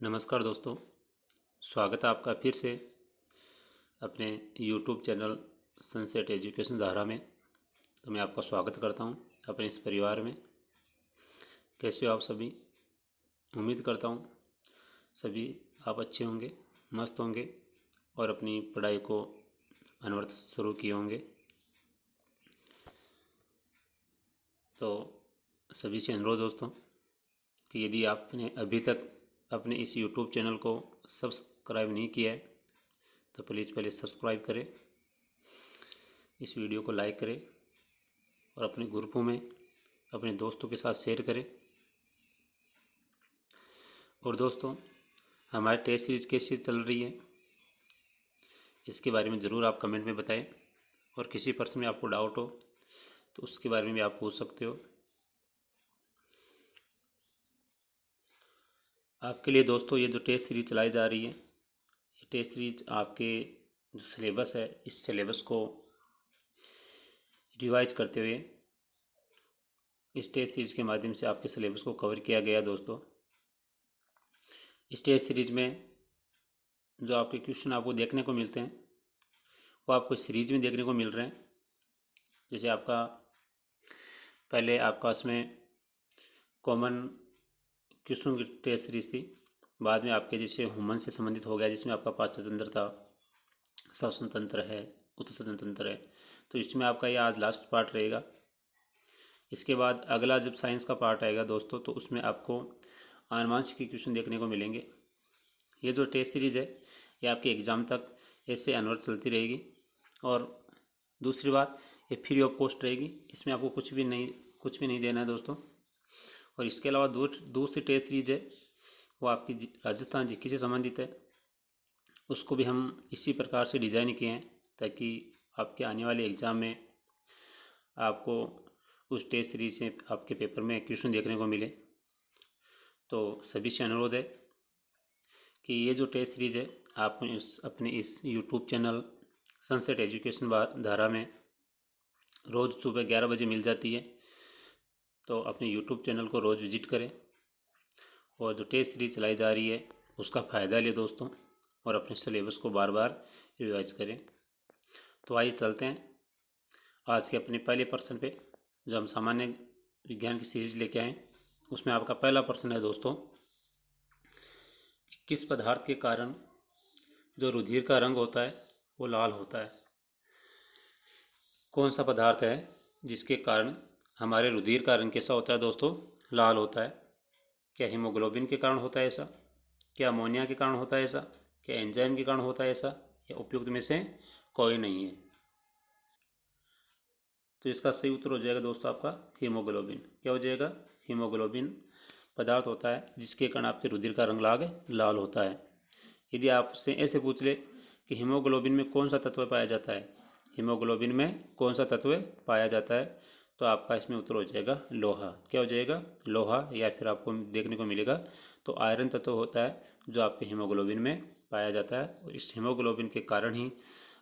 नमस्कार दोस्तों, स्वागत है आपका फिर से अपने YouTube चैनल सनसेट एजुकेशन धारा में। तो मैं आपका स्वागत करता हूं अपने इस परिवार में। कैसे हो आप सभी? उम्मीद करता हूं सभी आप अच्छे होंगे, मस्त होंगे और अपनी पढ़ाई को अनवरत शुरू किए होंगे। तो सभी से अनुरोध दोस्तों कि यदि आपने अभी तक अपने इस YouTube चैनल को सब्सक्राइब नहीं किया है तो प्लीज़ पहले सब्सक्राइब करें, इस वीडियो को लाइक करें और अपने ग्रुपों में अपने दोस्तों के साथ शेयर करें। और दोस्तों, हमारी टेस्ट सीरीज कैसी चल रही है इसके बारे में ज़रूर आप कमेंट में बताएं। और किसी प्रश्न में आपको डाउट हो तो उसके बारे में भी आप पूछ सकते हो। आपके लिए दोस्तों ये जो टेस्ट सीरीज चलाई जा रही है, ये टेस्ट सीरीज आपके जो सिलेबस है इस सिलेबस को रिवाइज करते हुए इस टेस्ट सीरीज के माध्यम से आपके सिलेबस को कवर किया गया दोस्तों। इस टेस्ट सीरीज में जो आपके क्वेश्चन आपको देखने को मिलते हैं वो आपको सीरीज में देखने को मिल रहे हैं। जैसे आपका पहले आपका इसमें कॉमन क्वेश्चन की टेस्ट सीरीज थी, बाद में आपके जैसे ह्यूमन से संबंधित हो गया जिसमें आपका पाचनतंत्र, श्वसन तंत्र है, उत्सर्जन तंत्र है। तो इसमें आपका ये आज लास्ट पार्ट रहेगा। इसके बाद अगला जब साइंस का पार्ट आएगा दोस्तों तो उसमें आपको आनुवांशिक के क्वेश्चन देखने को मिलेंगे। ये जो टेस्ट सीरीज है ये आपके एग्ज़ाम तक ऐसे अनवरत चलती रहेगी। और दूसरी बात, ये फ्री ऑफ कॉस्ट रहेगी, इसमें आपको कुछ भी नहीं देना है दोस्तों। और इसके अलावा दूसरी टेस्ट सीरीज है वो आपकी राजस्थान जीके से संबंधित है। उसको भी हम इसी प्रकार से डिज़ाइन किए हैं ताकि आपके आने वाले एग्ज़ाम में आपको उस टेस्ट सीरीज से आपके पेपर में क्वेश्चन देखने को मिले। तो सभी से अनुरोध है कि ये जो टेस्ट सीरीज है आपको अपने इस YouTube चैनल सनसेट एजुकेशन धारा में रोज़ सुबह 11 बजे मिल जाती है। तो अपने YouTube चैनल को रोज़ विजिट करें और जो टेस्ट सीरीज चलाई जा रही है उसका फ़ायदा लें दोस्तों, और अपने सिलेबस को बार बार रिवाइज करें। तो आइए चलते हैं आज के अपने पहले प्रश्न पे, जो हम सामान्य विज्ञान की सीरीज लेके आए। उसमें आपका पहला प्रश्न है दोस्तों, किस पदार्थ के कारण जो रुधिर का रंग होता है वो लाल होता है? कौन सा पदार्थ है जिसके कारण हमारे रुधिर का रंग कैसा होता है दोस्तों? लाल होता है। क्या हीमोग्लोबिन के कारण होता है ऐसा? क्या अमोनिया के कारण होता है ऐसा? क्या एंजाइम के कारण होता है ऐसा? या उपयुक्त में से कोई नहीं है? तो इसका सही उत्तर हो जाएगा दोस्तों आपका हीमोग्लोबिन। क्या हो जाएगा? हीमोग्लोबिन पदार्थ होता है जिसके कारण आपके रुधिर का रंग लाल होता है। यदि आपसे ऐसे पूछ ले कि हीमोग्लोबिन में कौन सा तत्व पाया जाता है, हीमोग्लोबिन में कौन सा तत्व पाया जाता है, तो आपका इसमें उत्तर हो जाएगा लोहा। क्या हो जाएगा? लोहा। या फिर आपको देखने को मिलेगा तो आयरन तत्व होता है जो आपके हीमोग्लोबिन में पाया जाता है। और इस हीमोग्लोबिन के कारण ही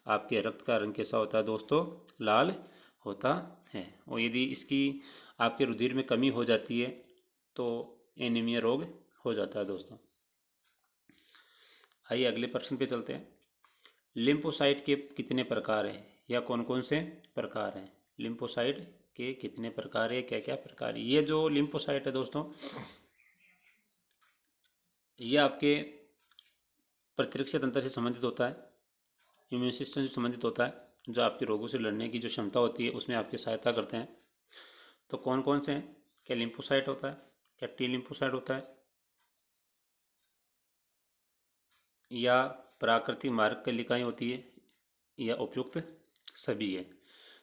आपके रक्त का रंग कैसा होता है दोस्तों? लाल होता है। और यदि इसकी आपके रुधिर में कमी हो जाती है तो एनीमिया रोग हो जाता है दोस्तों। आइए अगले प्रश्न पे चलते हैं। लिम्फोसाइट के कितने प्रकार हैं या कौन कौन से प्रकार हैं? लिम्फोसाइट के कितने प्रकार है, क्या क्या प्रकार है? ये जो लिम्फोसाइट है दोस्तों, ये आपके प्रतिरक्षा तंत्र से संबंधित होता है, इम्यून सिस्टम से संबंधित होता है, जो आपके रोगों से लड़ने की जो क्षमता होती है उसमें आपकी सहायता करते हैं। तो कौन कौन से हैं? क्या लिम्फोसाइट होता है? क्या टी लिम्फोसाइट होता है? या प्राकृतिक मार्ग कलिकाएँ होती है? या उपयुक्त सभी है?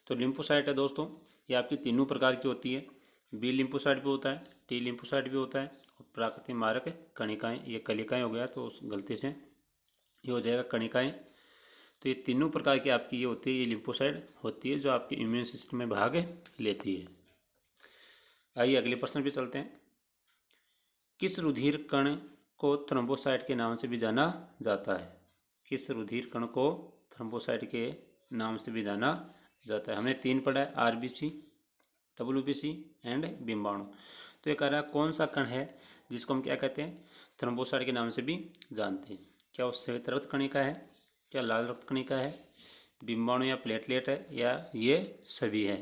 तो लिम्फोसाइट है दोस्तों, ये आपकी तीनों प्रकार की होती है। बी लिम्फोसाइट भी होता है, टी लिम्फोसाइट भी होता है और प्राकृतिक मारक कणिकाएँ। ये कलिकाएँ हो गया तो उस गलती से ये हो जाएगा कणिकाएँ। तो ये तीनों प्रकार की आपकी ये होती है, ये लिम्फोसाइट होती है जो आपके इम्यून सिस्टम में भाग लेती है। आइए अगले प्रश्न पे चलते हैं। किस रुधिर कण को थ्रोम्बोसाइट के नाम से भी जाना जाता है? किस रुधिर कण को थ्रोम्बोसाइट के नाम से भी जाना जाता है? हमने तीन पढ़ा है, आरबीसी, डब्ल्यूबीसी एंड बिम्बाणु। तो ये कह रहा है कौन सा कण है जिसको हम क्या कहते हैं, थ्रोम्बोसाइट के नाम से भी जानते हैं। क्या वो श्वेत रक्त कणिका है, क्या लाल रक्त कणिका है, बिंबाणु या प्लेटलेट है, या ये सभी है।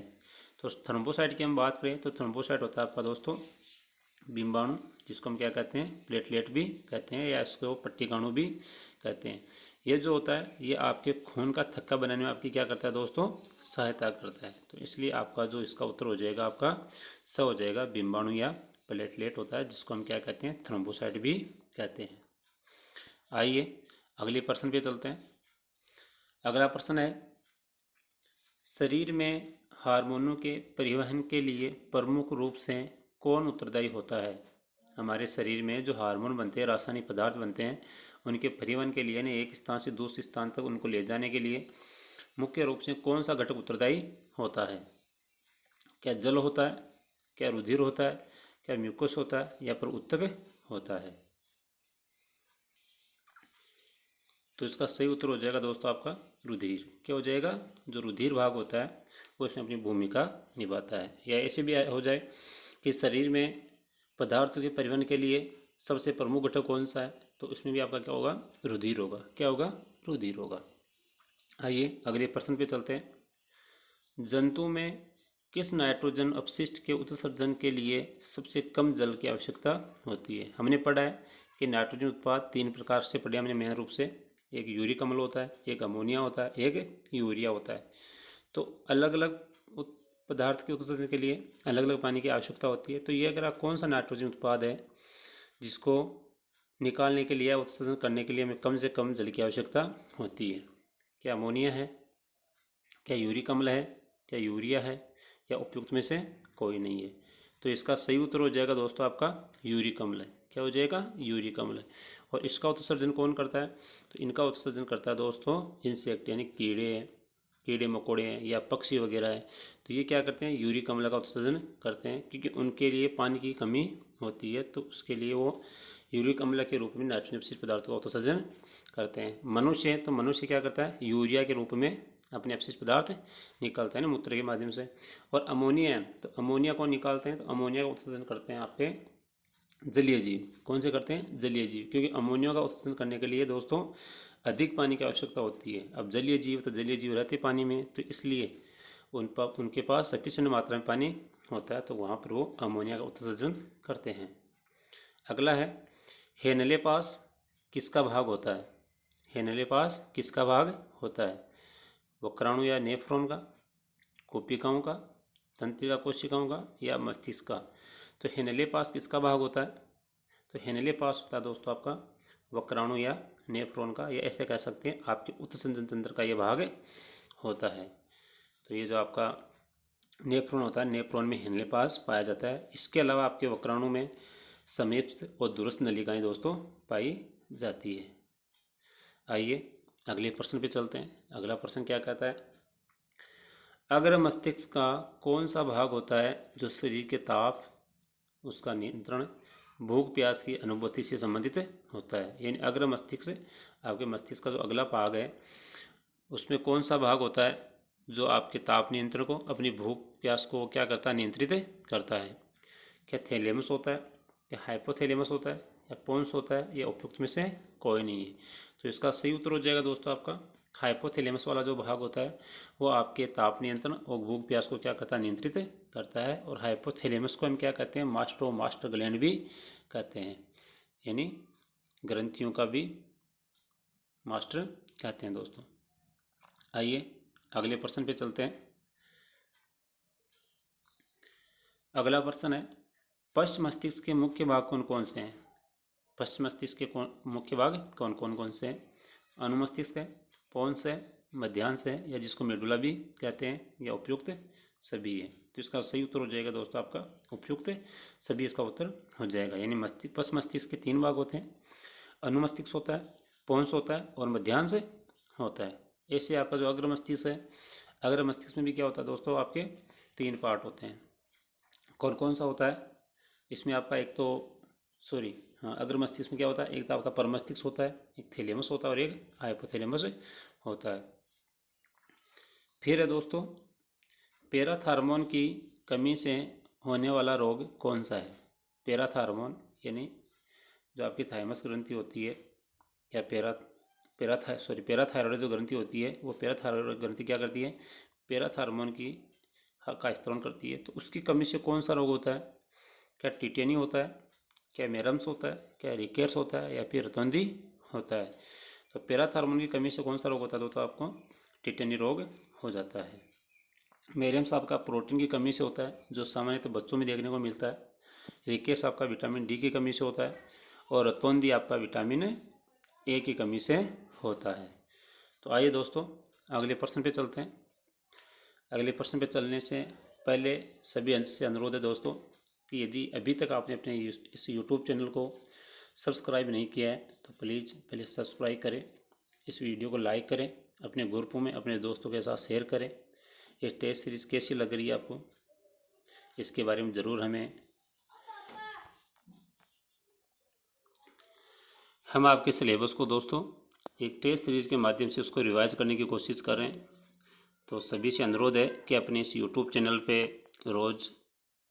तो थ्रोम्बोसाइट की हम बात करें तो थ्रोम्बोसाइट होता है आपका दोस्तों बिंबाणु, जिसको हम क्या कहते हैं, प्लेटलेट भी कहते हैं, या इसको पट्टिकाणु भी कहते हैं। ये जो होता है ये आपके खून का थक्का बनाने में आपकी क्या करता है दोस्तों, सहायता करता है। तो इसलिए आपका जो इसका उत्तर हो जाएगा आपका स हो जाएगा, बिंबाणु या प्लेटलेट होता है, जिसको हम क्या कहते हैं, थ्रोम्बोसाइट भी कहते हैं। आइए अगले प्रश्न पे चलते हैं। अगला प्रश्न है, शरीर में हार्मोनों के परिवहन के लिए प्रमुख रूप से कौन उत्तरदायी होता है। हमारे शरीर में जो हार्मोन बनते हैं, रासायनिक पदार्थ बनते हैं, उनके परिवहन के लिए एक स्थान से दूसरे स्थान तक उनको ले जाने के लिए मुख्य रूप से कौन सा घटक उत्तरदायी होता है। क्या जल होता है, क्या रुधिर होता है, क्या म्यूकस होता है, या फिर ऊतक होता है। तो इसका सही उत्तर हो जाएगा दोस्तों आपका रुधिर। क्या हो जाएगा, जो रुधिर भाग होता है वो इसमें अपनी भूमिका निभाता है। या ऐसे भी हो जाए कि शरीर में पदार्थों के परिवहन के लिए सबसे प्रमुख घटक कौन सा है, तो इसमें भी आपका क्या होगा, रुधिर होगा। क्या होगा, रुधिर होगा। आइए अगले प्रश्न पे चलते हैं। जंतु में किस नाइट्रोजन अपशिष्ट के उत्सर्जन के लिए सबसे कम जल की आवश्यकता होती है। हमने पढ़ा है कि नाइट्रोजन उत्पाद 3 प्रकार से पढ़े हमने मेन रूप से, एक यूरिक अम्ल होता है, एक अमोनिया होता है, एक यूरिया होता है। तो अलग अलग पदार्थ के उत्सर्जन के लिए अलग अलग पानी की आवश्यकता होती है। तो ये अगर आप कौन सा नाइट्रोजन उत्पाद है जिसको निकालने के लिए, उत्सर्जन करने के लिए हमें कम से कम जल की आवश्यकता होती है। क्या अमोनिया है, क्या यूरिक अम्ल है, क्या यूरिया है, या उपयुक्त में से कोई नहीं है। तो इसका सही उत्तर हो जाएगा दोस्तों आपका यूरिक अम्ल है। क्या हो जाएगा, यूरिक अम्ल है। और इसका उत्सर्जन कौन करता है, तो इनका उत्सर्जन करता है दोस्तों इंसेक्ट, यानी कीड़े हैं, कीड़े मकोड़े हैं या पक्षी वगैरह हैं। तो ये क्या करते हैं, यूरिक अम्ल का उत्सर्जन करते हैं, क्योंकि उनके लिए पानी की कमी होती है। तो उसके लिए वो यूरिक अम्ल के रूप में नाइट्रोजन अपशिष्ट पदार्थों का उत्सर्जन करते हैं। मनुष्य है तो मनुष्य क्या करता है, यूरिया के रूप में अपने अपशिष्ट पदार्थ निकालते हैं ना, मूत्र के माध्यम से। और अमोनिया है तो अमोनिया को निकालते हैं, तो अमोनिया का उत्सर्जन करते हैं आपके जलीय जीव। कौन से करते हैं, जलीय जीव, क्योंकि अमोनिया का उत्सर्जन करने के लिए दोस्तों अधिक पानी की आवश्यकता होती है। अब जलीय जीव तो जलीय जीव रहते पानी में, तो इसलिए उनके पास सफिशिएंट मात्रा में पानी होता है, तो वहाँ पर वो अमोनिया का उत्सर्जन करते हैं। अगला है, हेनले पास किसका भाग होता है। हेनले पास किसका भाग होता है, वक्राणु या नेफ्रॉन का, कोशिकाओं का, तंत्रिका कोशिकाओं का, या मस्तिष्क का। तो हेनले पास किसका भाग होता है, तो हेनले पास होता है दोस्तों आपका वक्राणु या नेफ्रॉन का, या ऐसे कह सकते हैं आपके उत्सर्जन तंत्र का ये भाग होता है। तो ये जो आपका नेफ्रॉन होता है, नेफ्रॉन में हेनले पास पाया जाता है। इसके अलावा आपके वक्राणु में समीप और दूरस्थ नलिकाएं दोस्तों पाई जाती है। आइए अगले प्रश्न पे चलते हैं। अगला प्रश्न क्या कहता है, अग्र मस्तिष्क का कौन सा भाग होता है जो शरीर के ताप, उसका नियंत्रण, भूख प्यास की अनुभूति से संबंधित होता है। यानी अग्र मस्तिष्क, आपके मस्तिष्क का जो अगला भाग है उसमें कौन सा भाग होता है जो आपके ताप नियंत्रण को, अपनी भूख प्यास को क्या करता है, नियंत्रित करता है। क्या थैलेमस होता है, या हाइपोथैलेमस होता है, या पोन्स होता है, या उपयुक्त में से कोई नहीं है। तो इसका सही उत्तर हो जाएगा दोस्तों आपका हाइपोथैलेमस वाला जो भाग होता है वो आपके ताप नियंत्रण और भूख प्यास को क्या करता है, नियंत्रित करता है। और हाइपोथैलेमस को हम क्या कहते हैं, मास्टर ग्लैंड भी कहते हैं, यानी ग्रंथियों का भी मास्टर कहते हैं दोस्तों। आइए अगले प्रश्न पे चलते हैं। अगला प्रश्न है, पश्च मस्तिष्क के मुख्य भाग कौन कौन से हैं। पश्च मस्तिष्क के मुख्य भाग कौन कौन से हैं, अनुमस्तिष्क है, पोन्स है, मध्यांश है, या जिसको मेडुला भी कहते हैं, या उपयुक्त सभी है। तो इसका सही उत्तर हो जाएगा दोस्तों आपका उपयुक्त सभी, इसका उत्तर हो जाएगा। यानी पश्च मस्तिष्क के 3 भाग होते हैं, अनुमस्तिष्क होता है, पोन्स होता है, और मध्यांश होता है। ऐसे आपका जो अग्र मस्तिष्क है, अग्र मस्तिष्क में भी क्या होता है दोस्तों, आपके 3 पार्ट होते हैं। कौन कौन सा होता है इसमें आपका, एक तो अग्र मस्तिष्क में क्या होता है, एक तो आपका परमस्तिष्क होता है, एक थैलेमस होता है, और एक हाइपोथैलेमस होता है। फिर है दोस्तों, पैराथार्मोन की कमी से होने वाला रोग कौन सा है। पैराथार्मोन यानी जो आपकी थाइमस ग्रंथि होती है या पैराथायरॉयड जो ग्रंथि होती है, वो पैराथायरॉयड ग्रंथि क्या करती है, पैराथ हार्मोन की का स्त्रवण करती है। तो उसकी कमी से कौन सा रोग होता है? क्या टिटेनी होता है, क्या मेरम्स होता है, क्या रिकेट्स होता है, या फिर रतौंधी होता है? तो पैराथ हार्मोन की कमी से कौन सा रोग होता है? तो आपको टिटेनी रोग हो जाता है। मेरम्स आपका प्रोटीन की कमी से होता है, जो सामान्यतः बच्चों में देखने को मिलता है। रिकेट्स आपका विटामिन डी की कमी से होता है, और रतौंधी आपका विटामिन ए की कमी से होता है। तो आइए दोस्तों अगले प्रश्न पे चलते हैं। अगले प्रश्न पे चलने से पहले सभी से अनुरोध है दोस्तों कि यदि अभी तक आपने अपने इस यूट्यूब चैनल को सब्सक्राइब नहीं किया है तो प्लीज़ पहले सब्सक्राइब करें, इस वीडियो को लाइक करें, अपने ग्रुपों में अपने दोस्तों के साथ शेयर करें। ये टेस्ट सीरीज़ कैसी लग रही है आपको, इसके बारे में ज़रूर हम आपके सिलेबस को दोस्तों एक टेस्ट सीरीज़ के माध्यम से उसको रिवाइज करने की कोशिश कर रहे हैं। तो सभी से अनुरोध है कि अपने इस यूट्यूब चैनल पे रोज़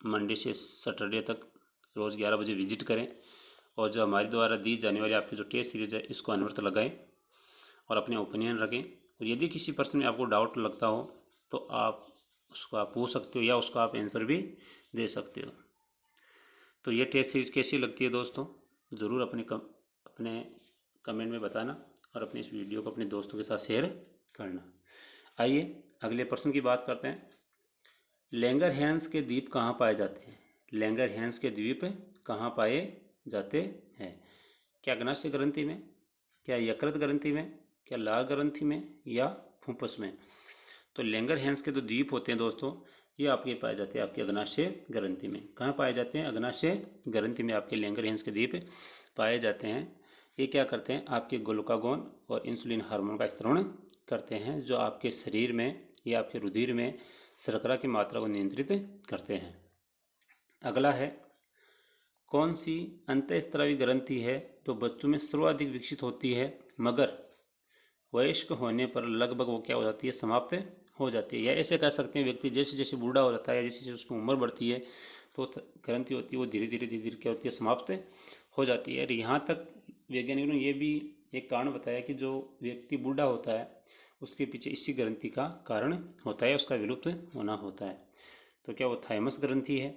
मंडे से सैटरडे तक रोज़ 11 बजे विजिट करें, और जो हमारे द्वारा दी जाने वाली आपकी जो टेस्ट सीरीज़ है इसको अनवर्थ लगाएं और अपने ओपिनियन रखें। और यदि किसी प्रश्न में आपको डाउट लगता हो तो आप उसको पूछ सकते हो या उसका आप आंसर भी दे सकते हो। तो ये टेस्ट सीरीज़ कैसी लगती है दोस्तों, ज़रूर अपने कमेंट में बताना, और अपने इस वीडियो को अपने दोस्तों के साथ शेयर करना। आइए अगले प्रश्न की बात करते हैं। लैंगरहैंस के द्वीप कहाँ पाए जाते हैं? लैंगरहैंस के द्वीप कहाँ पाए जाते हैं? क्या अग्नाशय ग्रंथि में, क्या यकृत ग्रंथि में, क्या लाल ग्रंथि में, या फुफ्फुस में? तो लैंगरहैंस के जो द्वीप होते हैं दोस्तों ये आपके पाए जाते हैं आपके अग्नाशय ग्रंथि में। कहाँ पाए जाते हैं? अग्नाशय ग्रंथि में आपके लैंगरहैंस के द्वीप पाए जाते हैं। ये क्या करते हैं? आपके ग्लूकागोन और इंसुलिन हार्मोन का स्त्रवण करते हैं, जो आपके शरीर में या आपके रुधिर में शर्करा की मात्रा को नियंत्रित करते हैं। अगला है, कौन सी अंतःस्रावी ग्रंथि है जो बच्चों में सर्वाधिक विकसित होती है मगर वयस्क होने पर लगभग वो क्या हो जाती है? समाप्त हो जाती है। या ऐसे कह सकते हैं व्यक्ति जैसे जैसे बूढ़ा हो जाता है, जैसे जैसे उसकी उम्र बढ़ती है तो ग्रंथि होती है वो धीरे धीरे क्या होती है? समाप्त हो जाती है। और यहाँ तक वैज्ञानिकों ने ये भी एक कारण बताया कि जो व्यक्ति बूढ़ा होता है उसके पीछे इसी ग्रंथि का कारण होता है, उसका विलुप्त होना होता है। तो क्या वो थाइमस ग्रंथि है,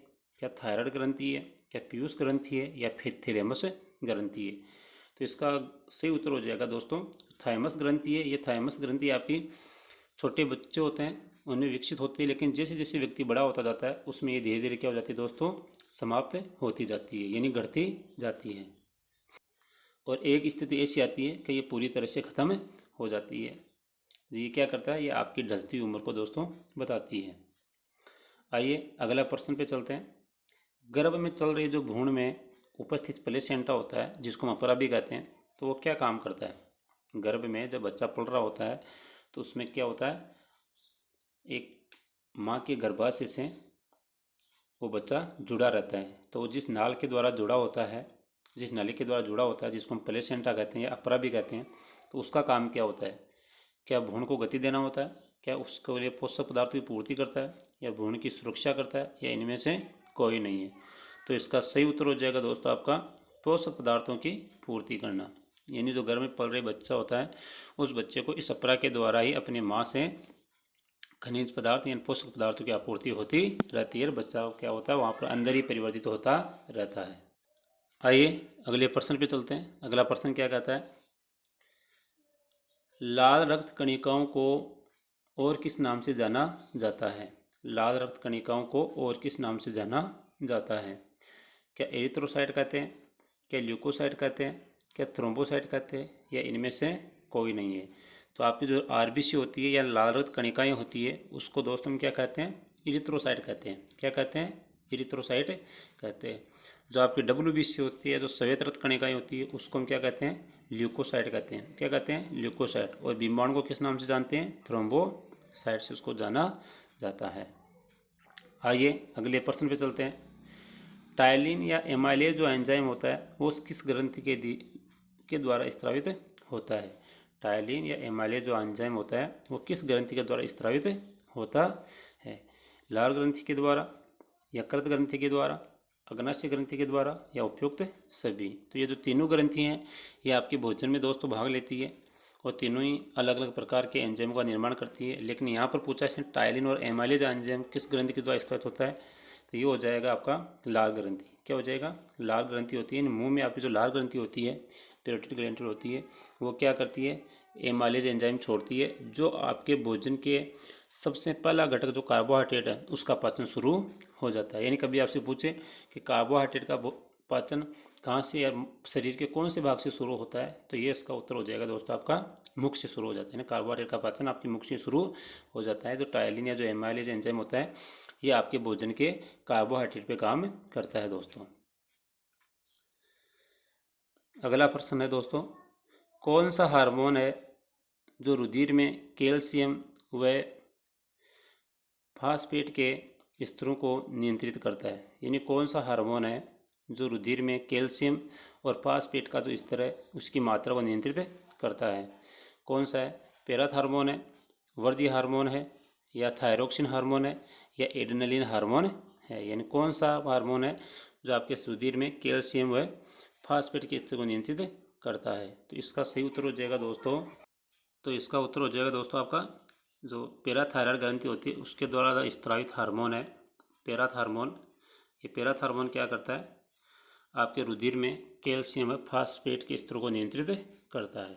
क्या थायराइड ग्रंथि है, क्या पीयूष ग्रंथि है, या फिर थैलेमस ग्रंथि है? तो इसका सही उत्तर हो जाएगा दोस्तों थाइमस ग्रंथि है। ये थाइमस ग्रंथि आपकी छोटे बच्चे होते हैं उनमें विकसित होती है, लेकिन जैसे जैसे व्यक्ति बड़ा होता जाता है उसमें ये धीरे धीरे क्या हो जाती है दोस्तों? समाप्त होती जाती है, यानी घटती जाती है। और एक स्थिति ऐसी आती है कि ये पूरी तरह से ख़त्म हो जाती है। ये क्या करता है? ये आपकी ढलती उम्र को दोस्तों बताती है। आइए अगला प्रश्न पे चलते हैं। गर्भ में चल रही जो भ्रूण में उपस्थित प्लेसेंटा होता है जिसको हम अपरा भी कहते हैं, तो वो क्या काम करता है? गर्भ में जब बच्चा पल रहा होता है तो उसमें क्या होता है? एक माँ के गर्भाशय से वो बच्चा जुड़ा रहता है। तो जिस नाल के द्वारा जुड़ा होता है, जिस नली के द्वारा जुड़ा होता है जिसको हम प्लेसेंटा कहते हैं या अपरा भी कहते हैं, तो उसका काम क्या होता है? क्या भ्रूण को गति देना होता है, क्या उसके लिए पोषक पदार्थों की पूर्ति करता है, या भ्रूण की सुरक्षा करता है, या इनमें से कोई नहीं है? तो इसका सही उत्तर हो जाएगा दोस्तों आपका पोषक पदार्थों की पूर्ति करना। यानी जो गर्भ में पल रहे बच्चा होता है उस बच्चे को इस अपरा के द्वारा ही अपनी माँ से खनिज पदार्थ यानी पोषक पदार्थों की आपूर्ति होती रहती है। बच्चा क्या होता है वहाँ पर अंदर ही परिवर्तित होता रहता है। आइए अगले प्रश्न पे चलते हैं। अगला प्रश्न क्या कहता है? लाल रक्त कणिकाओं को और किस नाम से जाना जाता है? लाल रक्त कणिकाओं को और किस नाम से जाना जाता है? क्या एरिथ्रोसाइट कहते हैं, क्या ल्यूकोसाइट कहते हैं, क्या थ्रोम्बोसाइट कहते हैं, या इनमें से कोई नहीं है? तो आपकी जो आरबीसी होती है या लाल रक्त कणिकाएँ होती है उसको दोस्तों हम क्या कहते हैं? इरिथ्रोसाइट कहते हैं। क्या कहते हैं? इरिथ्रोसाइट कहते हैं। जो आपकी डब्ल्यूबीसी होती है, जो श्वेत रक्त कणिकाएँ होती है, उसको हम क्या कहते हैं? ल्यूकोसाइट कहते हैं। क्या कहते हैं? ल्यूकोसाइट। और बिम्बाणु को किस नाम से जानते हैं? थ्रोम्बोसाइट से उसको जाना जाता है। आइए अगले प्रश्न पे चलते हैं। टायलिन या एमाइलेज जो एंजाइम होता है वो किस ग्रंथि के द्वारा स्रावित होता है? टायलिन या एमाइलेज जो एंजाइम होता है वो किस ग्रंथि के द्वारा स्रावित होता है? लाल ग्रंथि के द्वारा, यकृत ग्रंथि के द्वारा, अग्नाशय ग्रंथि के द्वारा या उपयुक्त सभी। तो ये जो तीनों ग्रंथि हैं ये आपके भोजन में दोस्तों भाग लेती है और तीनों ही अलग अलग प्रकार के एंजाइम का निर्माण करती है। लेकिन यहाँ पर पूछा है टायलिन और एमाइलेज एंजाइम किस ग्रंथि के द्वारा स्थित होता है, तो ये हो जाएगा आपका लाल ग्रंथि। क्या हो जाएगा? लाल ग्रंथि होती है। मुंह में आपकी जो लाल ग्रंथि होती है, पैरोटिड ग्लैंड होती है, वो क्या करती है? एमाइलेज एंजाइम छोड़ती है, जो आपके भोजन के सबसे पहला घटक जो कार्बोहाइड्रेट है उसका पाचन शुरू हो जाता है। यानी कभी आपसे पूछे कि कार्बोहाइड्रेट का पाचन कहाँ से या शरीर के कौन से भाग से शुरू होता है, तो ये इसका उत्तर हो जाएगा दोस्तों आपका मुख से शुरू हो जाता है ना। कार्बोहाइड्रेट का पाचन आपके मुख से शुरू हो जाता है। जो टायलिन या जो एमाइलेज एंजाइम होता है ये आपके भोजन के कार्बोहाइड्रेट पे काम करता है दोस्तों। अगला प्रश्न है दोस्तों, कौन सा हार्मोन है जो रुधिर में कैल्शियम व फास्फेट के स्तरों को नियंत्रित करता है? यानी कौन सा हार्मोन है जो रुधिर में कैल्शियम और फास्फेट का जो स्तर है उसकी मात्रा को नियंत्रित करता है? कौन सा है? पैराथ हार्मोन है, वर्दी हार्मोन है, या थायरोक्सिन हार्मोन है, या एड्रेनलिन हार्मोन है? यानी कौन सा हार्मोन है जो आपके रुधिर में कैल्शियम व फास्फेट के स्तर को नियंत्रित करता है? तो इसका सही उत्तर हो जाएगा दोस्तों, आपका जो पैराथायरॉयड ग्रंथि होती है उसके द्वारा स्त्रावित हार्मोन है पैराथ हार्मोन। ये पैराथ हार्मोन क्या करता है? आपके रुधिर में कैल्शियम व फास्फेट के स्तरों को नियंत्रित करता है।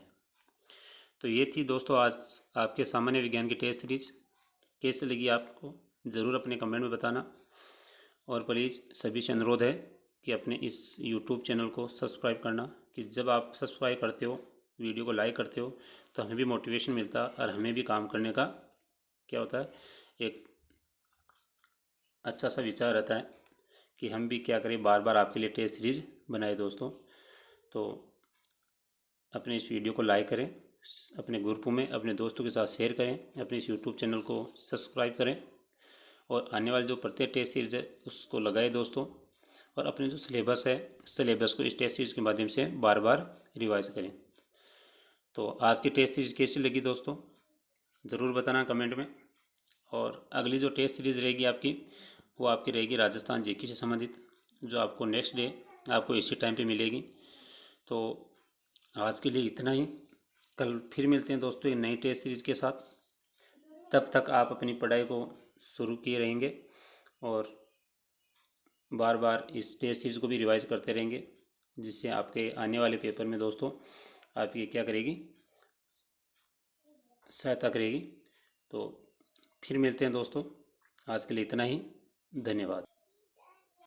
तो ये थी दोस्तों आज आपके सामान्य विज्ञान की टेस्ट सीरीज। कैसे लगी आपको ज़रूर अपने कमेंट में बताना, और प्लीज़ सभी से अनुरोध है कि अपने इस यूट्यूब चैनल को सब्सक्राइब करना, कि जब आप सब्सक्राइब करते हो, वीडियो को लाइक करते हो, तो हमें भी मोटिवेशन मिलता है और हमें भी काम करने का क्या होता है, एक अच्छा सा विचार रहता है कि हम भी क्या करें, बार बार आपके लिए टेस्ट सीरीज बनाए दोस्तों। तो अपने इस वीडियो को लाइक करें, अपने ग्रुप में अपने दोस्तों के साथ शेयर करें, अपने इस यूट्यूब चैनल को सब्सक्राइब करें, और आने वाले जो प्रत्येक टेस्ट सीरीज है उसको लगाए दोस्तों, और अपने जो सिलेबस को इस टेस्ट सीरीज के माध्यम से बार बार रिवाइज करें। तो आज की टेस्ट सीरीज कैसी लगी दोस्तों ज़रूर बताना कमेंट में। और अगली जो टेस्ट सीरीज़ रहेगी आपकी, वो आपकी रहेगी राजस्थान जीके से संबंधित, जो आपको नेक्स्ट डे आपको इसी टाइम पे मिलेगी। तो आज के लिए इतना ही, कल फिर मिलते हैं दोस्तों एक नई टेस्ट सीरीज़ के साथ। तब तक आप अपनी पढ़ाई को शुरू किए रहेंगे और बार बार इस टेस्ट सीरीज़ को भी रिवाइज करते रहेंगे, जिससे आपके आने वाले पेपर में दोस्तों आपकी क्या करेगी, सहायता करेगी। तो फिर मिलते हैं दोस्तों, आज के लिए इतना ही, धन्यवाद।